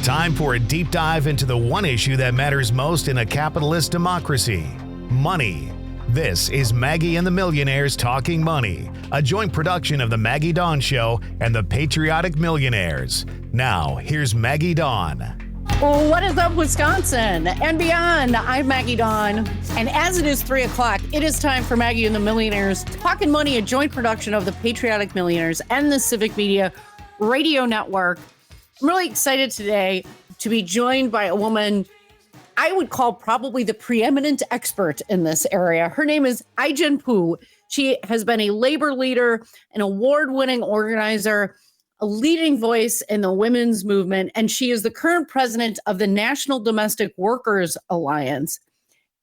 Time for a deep dive into the one issue that matters most in a capitalist democracy: money. This is Maggie and the Millionaires Talking Money, a joint production of The Maggie Dawn Show and The Patriotic Millionaires. Now, here's Maggie Dawn. What is up, Wisconsin and beyond? I'm Maggie Dawn, and as it is 3 o'clock, it is time for Maggie and the Millionaires Talking Money, a joint production of The Patriotic Millionaires and the Civic Media Radio Network. I'm really excited today to be joined by a woman I would call probably the preeminent expert in this area. Her name is Ai-jen Poo. She has been a labor leader, an award-winning organizer, a leading voice in the women's movement, and she is the current president of the National Domestic Workers Alliance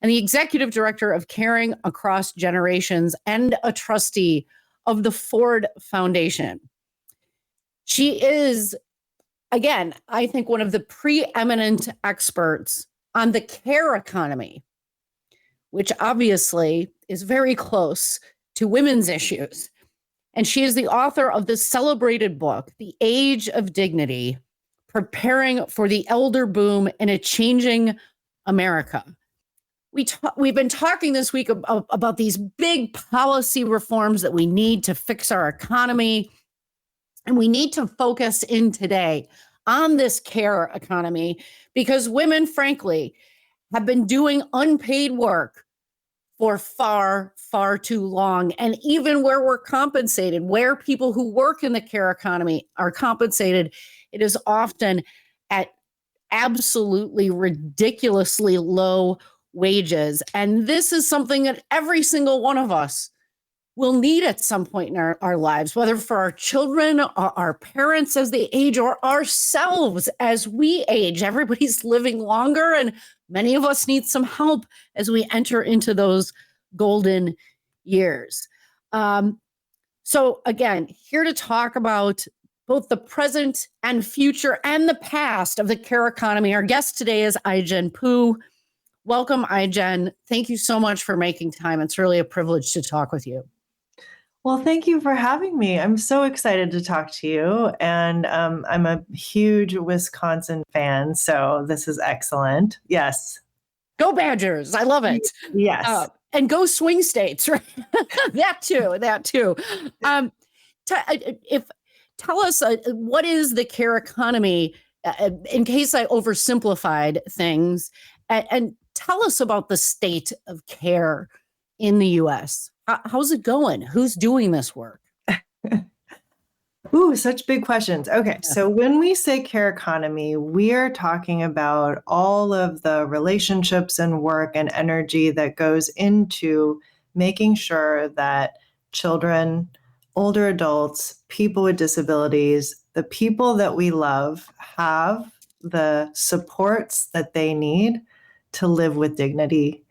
and the executive director of Caring Across Generations and a trustee of the Ford Foundation. She is, again, I think one of the preeminent experts on the care economy, which obviously is very close to women's issues. And she is the author of the celebrated book, The Age of Dignity: Preparing for the Elder Boom in a Changing America. We've been talking this week about these big policy reforms that we need to fix our economy. And we need to focus in today on this care economy because women, frankly, have been doing unpaid work for far, far too long. And even where we're compensated, where people who work in the care economy are compensated, it is often at absolutely ridiculously low wages. And this is something that every single one of us will need at some point in our lives, whether for our children, our parents as they age, or ourselves as we age. Everybody's living longer, and many of us need some help as we enter into those golden years. So again, here to talk about both the present and future and the past of the care economy. Our guest today is Ai-jen Poo. Welcome, Ai-jen. Thank you so much for making time. It's really a privilege to talk with you. Well, thank you for having me. I'm so excited to talk to you. And I'm a huge Wisconsin fan, so this is excellent. Yes. Go Badgers. I love it. Yes. And go swing states, right? That too. Tell us, what is the care economy, in case I oversimplified things, and tell us about the state of care in the U.S. How's it going? Who's doing this work? Ooh, such big questions. Okay, so when we say care economy, we are talking about all of the relationships and work and energy that goes into making sure that children, older adults, people with disabilities, the people that we love have the supports that they need to live with dignity,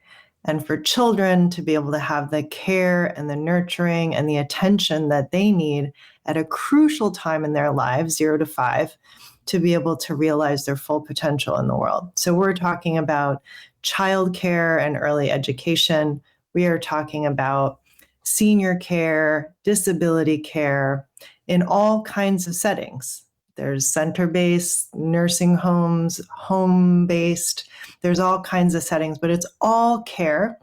and for children to be able to have the care and the nurturing and the attention that they need at a crucial time in their lives, 0 to 5, to be able to realize their full potential in the world. So we're talking about childcare and early education. We are talking about senior care, disability care in all kinds of settings. There's center-based, nursing homes, home-based. There's all kinds of settings, but it's all care.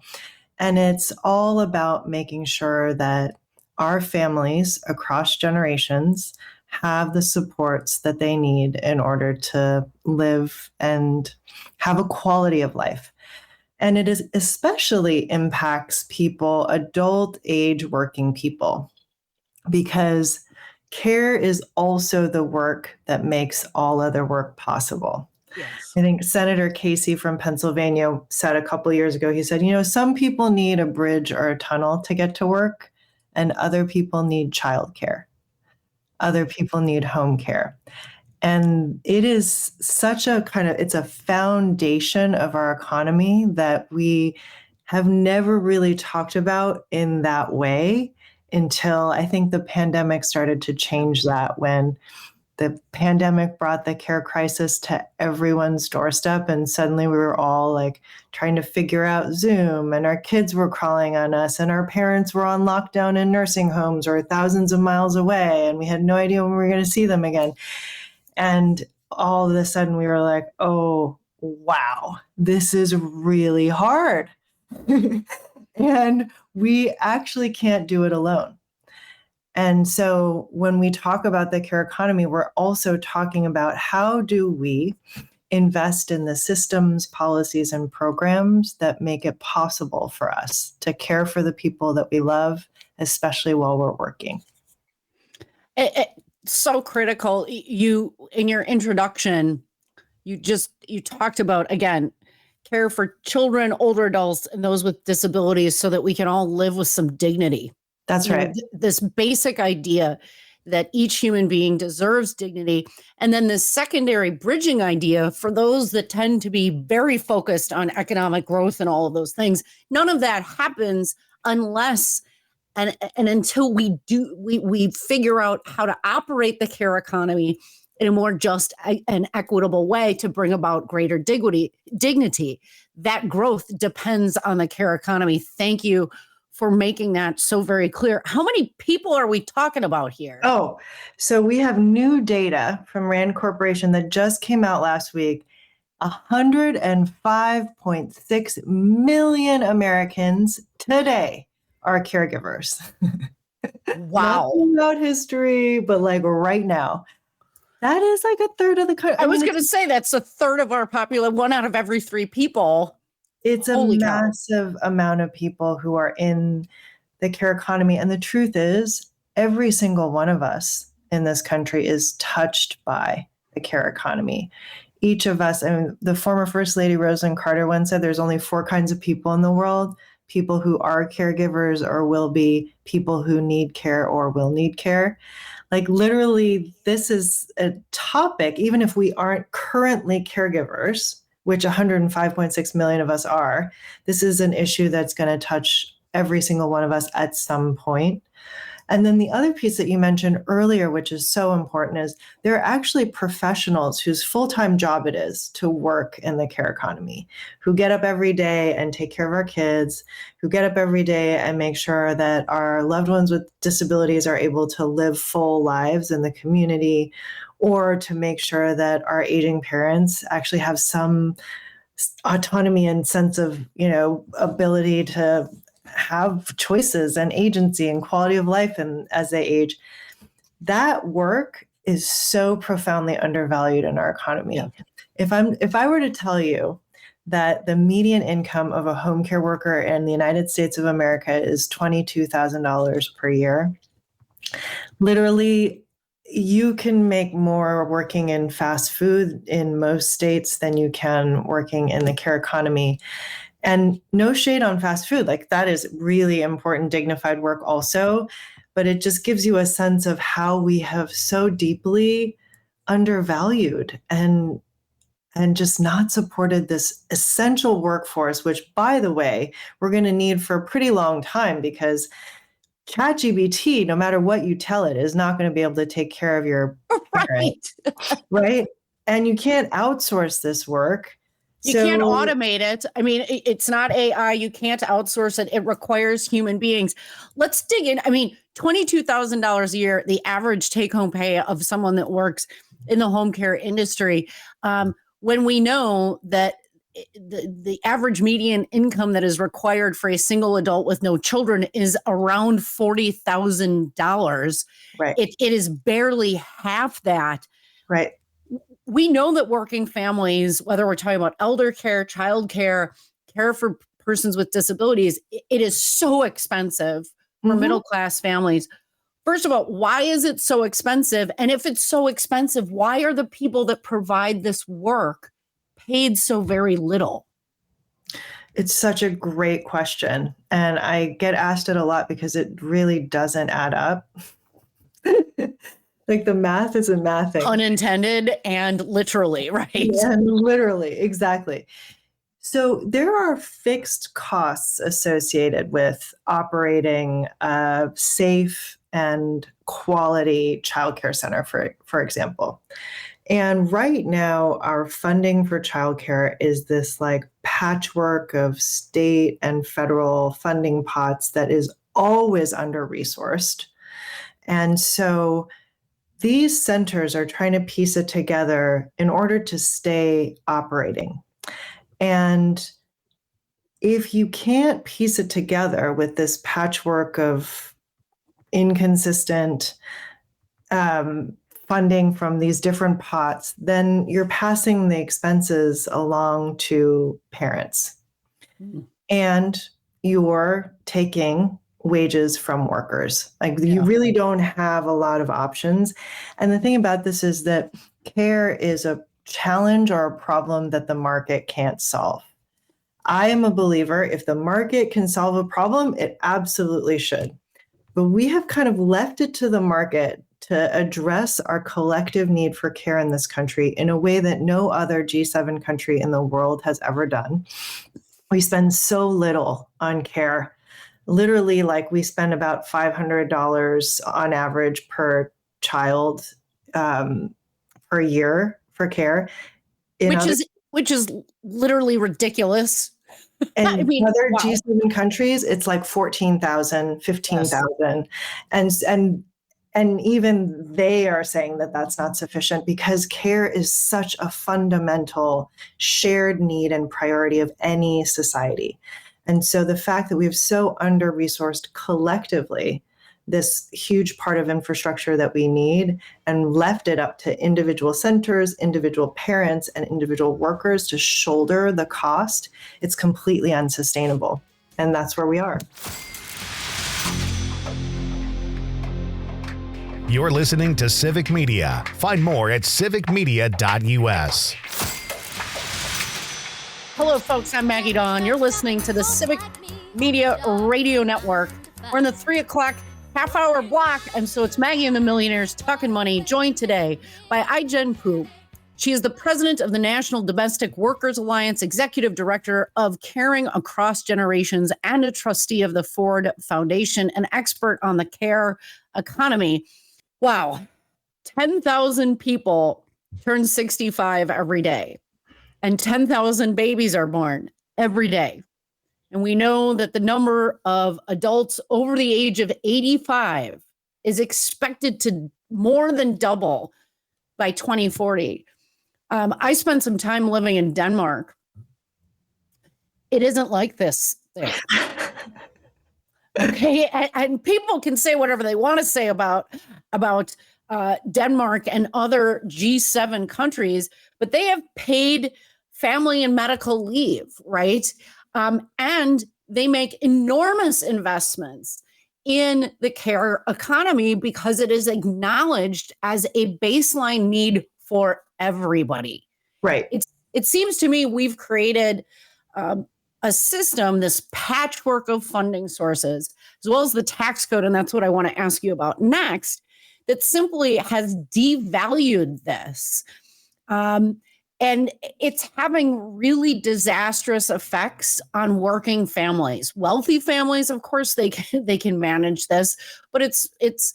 And it's all about making sure that our families across generations have the supports that they need in order to live and have a quality of life. And it is especially impacts people, adult age working people, because care is also the work that makes all other work possible. Yes. I think Senator Casey from Pennsylvania said a couple of years ago, he said, some people need a bridge or a tunnel to get to work, and other people need childcare. Other people need home care. And it is such a it's a foundation of our economy that we have never really talked about in that way until I think the pandemic started to change that, when the pandemic brought the care crisis to everyone's doorstep. And suddenly we were all trying to figure out Zoom, and our kids were crawling on us, and our parents were on lockdown in nursing homes or thousands of miles away. And we had no idea when we were going to see them again. And all of a sudden we were like, oh, wow, this is really hard. And we actually can't do it alone. And so when we talk about the care economy, we're also talking about how do we invest in the systems, policies, and programs that make it possible for us to care for the people that we love, especially while we're working. So critical. You, in your introduction, you talked about, again, care for children, older adults, and those with disabilities so that we can all live with some dignity. That's right. This basic idea that each human being deserves dignity. And then the secondary bridging idea for those that tend to be very focused on economic growth and all of those things. None of that happens unless and until we figure out how to operate the care economy in a more just and equitable way to bring about greater dignity. That growth depends on the care economy. Thank you for making that so very clear. How many people are we talking about here? Oh, so we have new data from Rand Corporation that just came out last week. 105.6 million Americans today are caregivers. Wow. Not about history, but like right now. That is like a third of the country. I was going to say that's a third of our population, 1 out of every 3 people. It's a massive amount of people who are in the care economy. And the truth is, every single one of us in this country is touched by the care economy. Each of us, and the former First Lady Rosalynn Carter once said, there's only 4 kinds of people in the world: people who are caregivers or will be, people who need care or will need care. Like literally, this is a topic, even if we aren't currently caregivers, which 105.6 million of us are, this is an issue that's going to touch every single one of us at some point. And then the other piece that you mentioned earlier, which is so important, is there are actually professionals whose full-time job it is to work in the care economy, who get up every day and take care of our kids, who get up every day and make sure that our loved ones with disabilities are able to live full lives in the community, or to make sure that our aging parents actually have some autonomy and sense of, ability to have choices and agency and quality of life and as they age. That work is so profoundly undervalued in our economy. Yeah. If I were to tell you that the median income of a home care worker in the United States of America is $22,000 per year, literally, you can make more working in fast food in most states than you can working in the care economy. And no shade on fast food, like that is really important, dignified work also, but it just gives you a sense of how we have so deeply undervalued and just not supported this essential workforce, which, by the way, we're going to need for a pretty long time, because ChatGPT, no matter what you tell it, is not going to be able to take care of your parent, right? And you can't outsource this work. You can't automate it. I mean, it's not AI. You can't outsource it. It requires human beings. Let's dig in. I mean, $22,000 a year, the average take-home pay of someone that works in the home care industry. When we know that the average median income that is required for a single adult with no children is around $40,000. Right. It is barely half that. Right. We know that working families, whether we're talking about elder care, child care, care for persons with disabilities, it is so expensive for middle-class families. First of all, why is it so expensive? And if it's so expensive, why are the people that provide this work paid so very little? It's such a great question. And I get asked it a lot because it really doesn't add up. Like the math isn't mathing. Unintended and literally, right? And literally, exactly. So there are fixed costs associated with operating a safe and quality childcare center, for example. And right now, our funding for childcare is this like patchwork of state and federal funding pots that is always under-resourced. And so these centers are trying to piece it together in order to stay operating. And if you can't piece it together with this patchwork of inconsistent funding from these different pots, then you're passing the expenses along to parents. And you're taking wages from workers. Like you really don't have a lot of options. And the thing about this is that care is a challenge or a problem that the market can't solve. I am a believer, if the market can solve a problem, it absolutely should. But we have kind of left it to the market to address our collective need for care in this country in a way that no other G7 country in the world has ever done. We spend so little on care. Literally, like we spend about $500 on average per child per year for care. Which is literally ridiculous. And I mean, other wow. G7 countries, it's like 14,000, 15,000. And even they are saying that that's not sufficient because care is such a fundamental shared need and priority of any society. And so the fact that we have so under-resourced collectively this huge part of infrastructure that we need and left it up to individual centers, individual parents, and individual workers to shoulder the cost, it's completely unsustainable. And that's where we are. You're listening to Civic Media. Find more at civicmedia.us. Hello, folks. I'm Maggie Dawn. You're listening to the Civic Media Radio Network. We're in the 3 o'clock half-hour block, and so it's Maggie and the Millionaires Talking Money, joined today by Ai-jen Poo. She is the president of the National Domestic Workers Alliance, executive director of Caring Across Generations, and a trustee of the Ford Foundation, an expert on the care economy. Wow. 10,000 people turn 65 every day, and 10,000 babies are born every day. And we know that the number of adults over the age of 85 is expected to more than double by 2040. I spent some time living in Denmark. It isn't like this there. Okay, and people can say whatever they want to say about Denmark and other G7 countries, but they have paid family and medical leave, right? And they make enormous investments in the care economy because it is acknowledged as a baseline need for everybody. Right. It seems to me we've created a system, this patchwork of funding sources, as well as the tax code, and that's what I want to ask you about next, that simply has devalued this. And it's having really disastrous effects on working families. Wealthy families, of course, they can manage this, but it's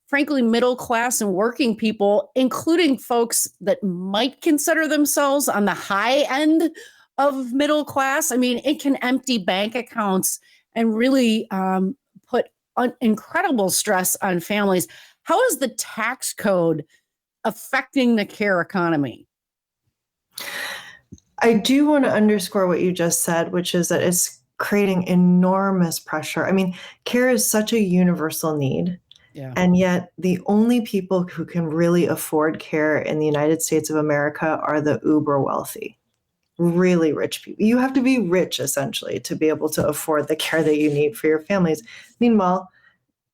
frankly middle class and working people, including folks that might consider themselves on the high end of middle class. I mean, it can empty bank accounts and really put incredible stress on families. How is the tax code affecting the care economy? I do want to underscore what you just said, which is that it's creating enormous pressure. I mean, care is such a universal need. Yeah. And yet the only people who can really afford care in the United States of America are the uber wealthy, really rich people. You have to be rich, essentially, to be able to afford the care that you need for your families. Meanwhile,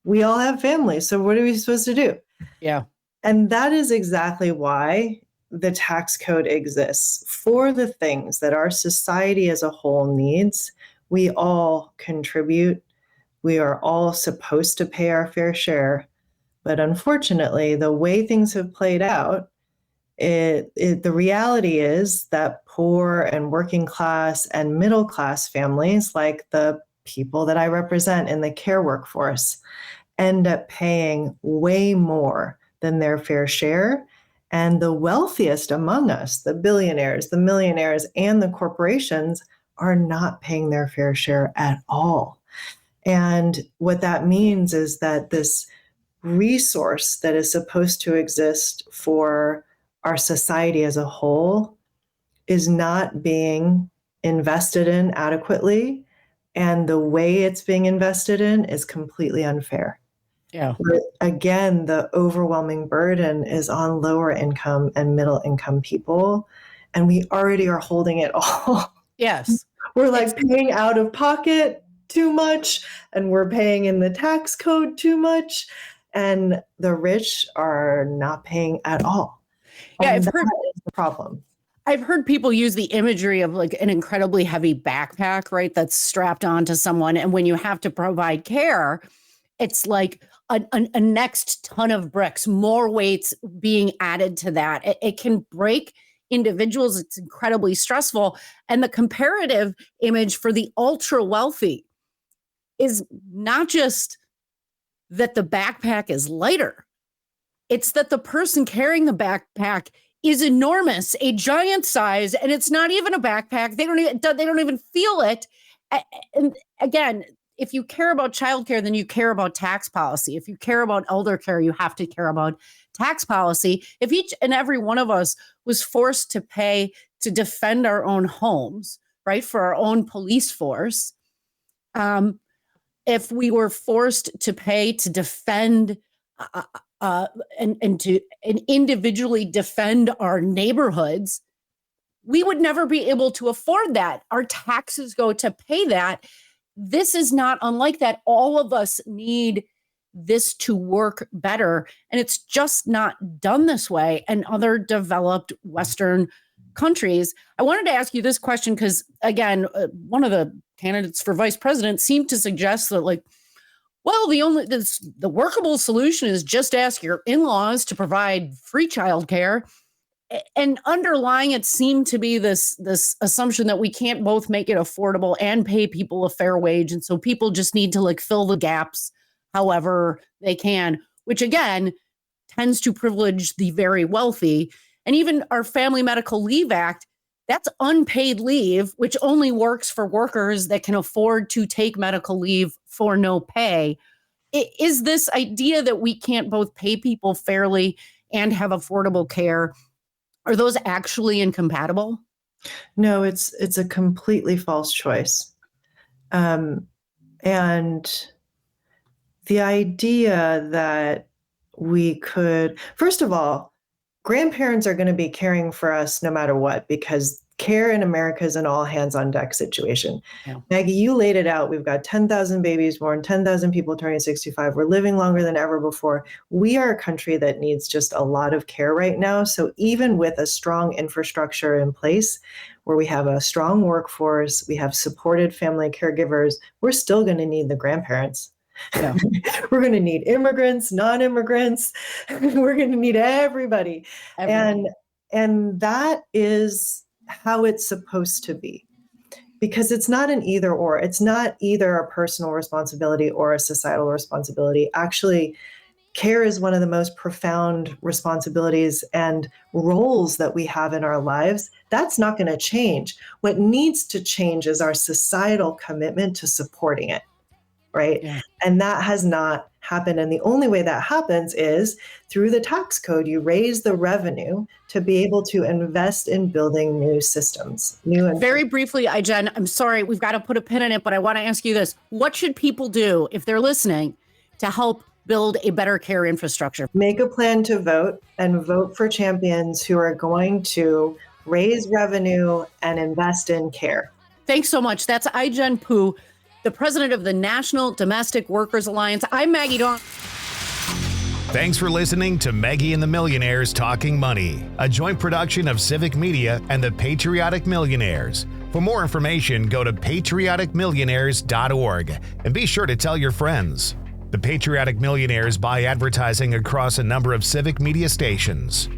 we all have families. So what are we supposed to do? Yeah. And that is exactly why the tax code exists. For the things that our society as a whole needs, we all contribute. We are all supposed to pay our fair share. But unfortunately, the way things have played out, the reality is that poor and working class and middle class families, like the people that I represent in the care workforce, end up paying way more than their fair share. And the wealthiest among us, the billionaires, the millionaires, and the corporations are not paying their fair share at all. And what that means is that this resource that is supposed to exist for our society as a whole is not being invested in adequately. And the way it's being invested in is completely unfair. Yeah. But again, the overwhelming burden is on lower income and middle income people. And we already are holding it all. Yes. We're like paying out of pocket too much, and we're paying in the tax code too much. And the rich are not paying at all. Yeah, And that is the problem. I've heard people use the imagery of like an incredibly heavy backpack, right? That's strapped onto someone. And when you have to provide care, it's like a next ton of bricks, more weights being added to that. It can break individuals. It's incredibly stressful. And the comparative image for the ultra wealthy is not just that the backpack is lighter. It's that the person carrying the backpack is enormous, a giant size, and it's not even a backpack. They don't even feel it. And again, if you care about childcare, then you care about tax policy. If you care about elder care, you have to care about tax policy. If each and every one of us was forced to pay to defend our own homes, right, for our own police force, if we were forced to pay to defend and individually defend our neighborhoods, we would never be able to afford that. Our taxes go to pay that. This is not unlike that. All of us need this to work better, and it's just not done this way. And other developed Western countries. I wanted to ask you this question because, again, one of the candidates for vice president seemed to suggest that, like, well, the workable solution is just ask your in-laws to provide free childcare. And underlying it seemed to be this assumption that we can't both make it affordable and pay people a fair wage. And so people just need to like fill the gaps however they can, which again tends to privilege the very wealthy. And even our Family Medical Leave Act, that's unpaid leave, which only works for workers that can afford to take medical leave for no pay. Is this idea that we can't both pay people fairly and have affordable care, are those actually incompatible? No, it's a completely false choice. And the idea that we could, first of all, grandparents are going to be caring for us no matter what, because care in America is an all hands on deck situation. Yeah. Maggie, you laid it out. We've got 10,000 babies born, 10,000 people turning 65. We're living longer than ever before. We are a country that needs just a lot of care right now. So even with a strong infrastructure in place, where we have a strong workforce, we have supported family caregivers, we're still going to need the grandparents. Yeah. We're going to need immigrants, non-immigrants. We're going to need everybody. And that is how it's supposed to be, because it's not an either or. It's not either a personal responsibility or a societal responsibility. Actually, care is one of the most profound responsibilities and roles that we have in our lives. That's not going to change. What needs to change is our societal commitment to supporting it. Right. Yeah. And that has not happened. And the only way that happens is through the tax code. You raise the revenue to be able to invest in building new systems. Very briefly, Jen, I'm sorry, we've got to put a pin in it, but I want to ask you this. What should people do if they're listening to help build a better care infrastructure? Make a plan to vote and vote for champions who are going to raise revenue and invest in care. Thanks so much. That's Ai-jen Poo, the president of the National Domestic Workers Alliance. I'm Maggie Dawn. Thanks for listening to Maggie and the Millionaires Talking Money, a joint production of Civic Media and the Patriotic Millionaires. For more information, go to patrioticmillionaires.org and be sure to tell your friends. The Patriotic Millionaires buy advertising across a number of Civic Media stations.